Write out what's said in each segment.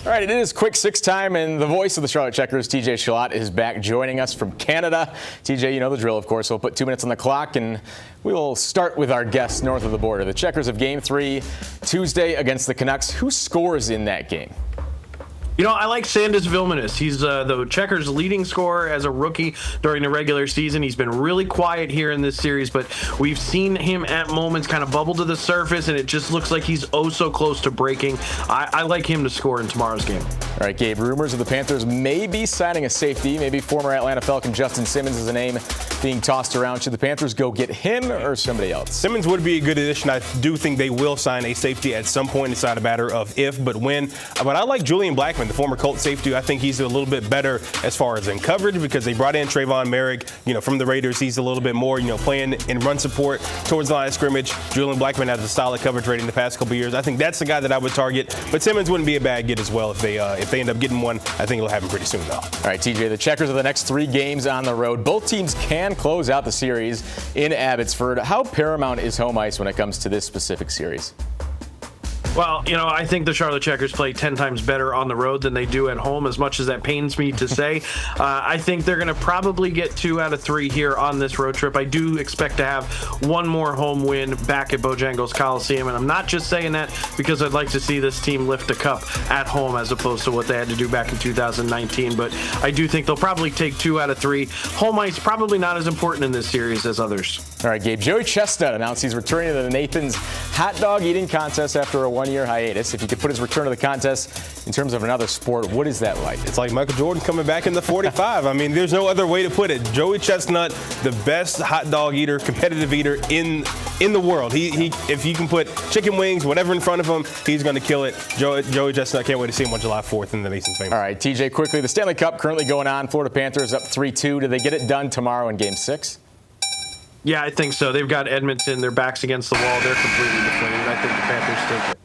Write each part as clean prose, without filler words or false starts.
All right, it is quick six time, and the voice of the Charlotte Checkers, TJ Shalat, is back joining us from Canada. TJ, you know the drill, of course. We'll put 2 minutes on the clock, and we will start with our guests north of the border. The Checkers of Game 3 Tuesday against the Canucks. Who scores in that game? You know, I like Sandis Vilmanis. He's the Checkers' leading scorer as a rookie during the regular season. He's been really quiet here in this series, but we've seen him at moments kind of bubble to the surface, and it just looks like he's oh so close to breaking. I like him to score in tomorrow's game. All right, Gabe, rumors of the Panthers may be signing a safety. Maybe former Atlanta Falcon Justin Simmons is a name being tossed around. Should the Panthers go get him or somebody else? Simmons would be a good addition. I do think they will sign a safety at some point. It's not a matter of if, but when. But I like Julian Blackmon, the former Colts safety. I think he's a little bit better as far as in coverage because they brought in Trayvon Merrick, from the Raiders. He's a little bit more, playing in run support towards the line of scrimmage. Julian Blackmon has a solid coverage rating the past couple years. I think that's the guy that I would target. But Simmons wouldn't be a bad get as well if they end up getting one. I think it'll happen pretty soon, though. All right, TJ, the Checkers are the next 3 games on the road. Both teams can close out the series in Abbotsford. How paramount is home ice when it comes to this specific series? Well, I think the Charlotte Checkers play 10 times better on the road than they do at home, as much as that pains me to say. I think they're going to probably get 2 out of 3 here on this road trip. I do expect to have one more home win back at Bojangles Coliseum, and I'm not just saying that because I'd like to see this team lift a cup at home as opposed to what they had to do back in 2019, but I do think they'll probably take 2 out of 3. Home ice probably not as important in this series as others. All right, Gabe, Joey Chestnut announced he's returning to the Nathan's hot dog eating contest after a 1-year hiatus. If he could put his return to the contest in terms of another sport, what is that like? It's like Michael Jordan coming back in the 45. I mean, there's no other way to put it. Joey Chestnut, the best hot dog eater, competitive eater in the world. He if you can put chicken wings, whatever in front of him, he's going to kill it. Joey Chestnut, can't wait to see him on July 4th in the Nathan's famous. All right, TJ, quickly, the Stanley Cup currently going on. Florida Panthers up 3-2. Do they get it done tomorrow in Game 6? Yeah, I think so. They've got Edmonton. Their backs against the wall. They're completely deflated. I think the Panthers take it.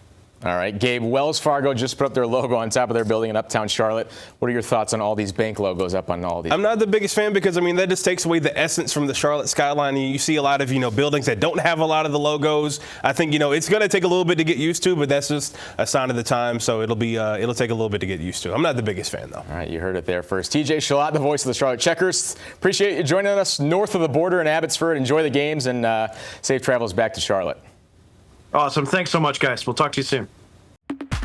All right, Gabe, Wells Fargo just put up their logo on top of their building in Uptown Charlotte. What are your thoughts on all these bank logos up on all these? I'm not the biggest fan because, that just takes away the essence from the Charlotte skyline. You see a lot of, buildings that don't have a lot of the logos. I think, it's going to take a little bit to get used to, but that's just a sign of the time, so it'll take a little bit to get used to. I'm not the biggest fan, though. All right, you heard it there first. TJ Shalat, the voice of the Charlotte Checkers. Appreciate you joining us north of the border in Abbotsford. Enjoy the games and safe travels back to Charlotte. Awesome. Thanks so much, guys. We'll talk to you soon.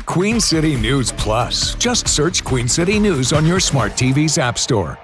Queen City News Plus. Just search Queen City News on your smart TV's app store.